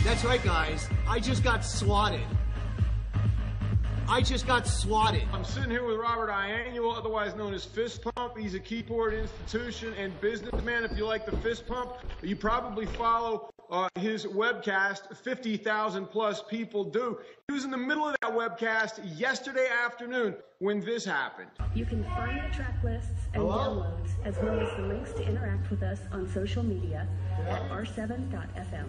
That's right, guys. I just got swatted. I just got swatted. I'm sitting here with Robert Ianuale, otherwise known as FISTPUMP. He's a Keyport institution and businessman. If you like the fist pump, you probably follow his webcast. 50,000 plus people do. He was in the middle of that webcast yesterday afternoon when this happened. You can find the track lists and downloads, as well as the links to interact with us on social media at r7.fm.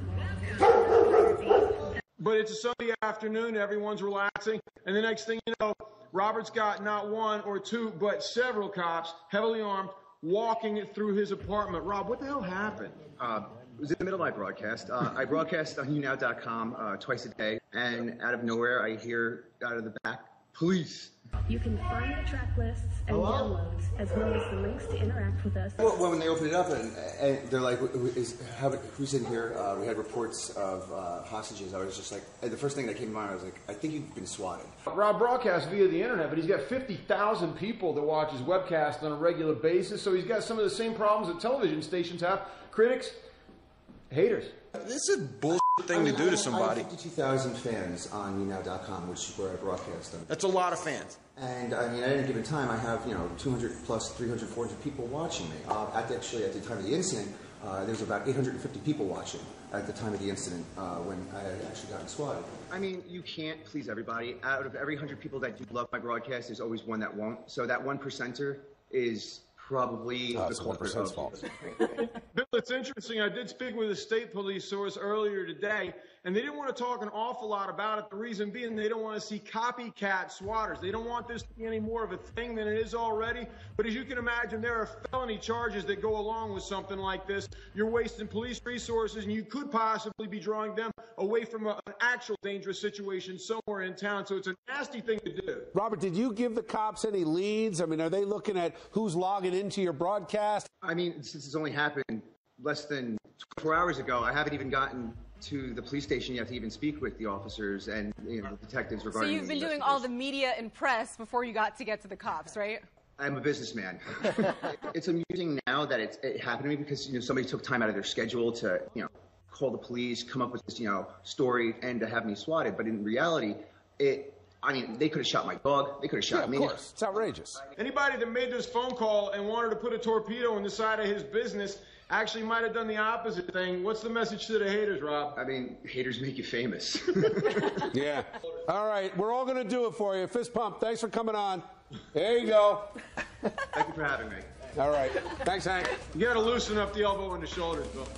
But it's a Sunday afternoon, everyone's relaxing, and the next thing you know, Robert's got not one or two, but several cops, heavily armed, walking through his apartment. Rob, what the hell happened? It was in the middle of my broadcast. I broadcast on YouNow.com twice a day, and out of nowhere, I hear out of the back, police. You can find the track lists and downloads, as well as the links to interact with us. Well, when they opened it up and they're like, who's in here? We had reports of hostages. I was just like, the first thing that came to mind, I was like, I think you've been swatted. Rob broadcasts via the internet, but he's got 50,000 people that watch his webcast on a regular basis, so he's got some of the same problems that television stations have. Critics, haters. This is a bullshit thing to do to somebody. I have 52,000 fans on YouNow.com, which is where I broadcast them. That's a lot of fans. And I mean, at any given time, I have 200 plus 300, 400 people watching me. Actually, at the time of the incident, there was about 850 people watching at the time of the incident when I had actually gotten swatted. I mean, you can't please everybody. Out of every 100 people that do love my broadcast, there's always one that won't. So that 1%er is probably the culprit. Fault. Bill, it's interesting. I did speak with a state police source earlier today, and they didn't want to talk an awful lot about it. The reason being they don't want to see copycat swatters. They don't want this to be any more of a thing than it is already. But as you can imagine, there are felony charges that go along with something like this. You're wasting police resources, and you could possibly be drawing them away from an actual dangerous situation somewhere in town. So it's a nasty thing to do. Robert, did you give the cops any leads? I mean, are they looking at who's logging into your broadcast? I mean, since it's only happened less than 24 hours ago, I haven't even gotten to the police station yet to even speak with the officers and the detectives regarding. So you've been doing all the media and press before you got to the cops, right? I'm a businessman. It's amusing now that it happened to me because somebody took time out of their schedule to call the police, come up with this story, and to have me swatted. But in reality, I mean, they could have shot my dog. They could have shot me. Of course. It's outrageous. Anybody that made this phone call and wanted to put a torpedo in the side of his business actually might have done the opposite thing. What's the message to the haters, Rob? I mean, haters make you famous. Yeah. All right. We're all going to do it for you. Fist pump. Thanks for coming on. There you go. Thank you for having me. All right. Thanks, Hank. You got to loosen up the elbow and the shoulders, Bill.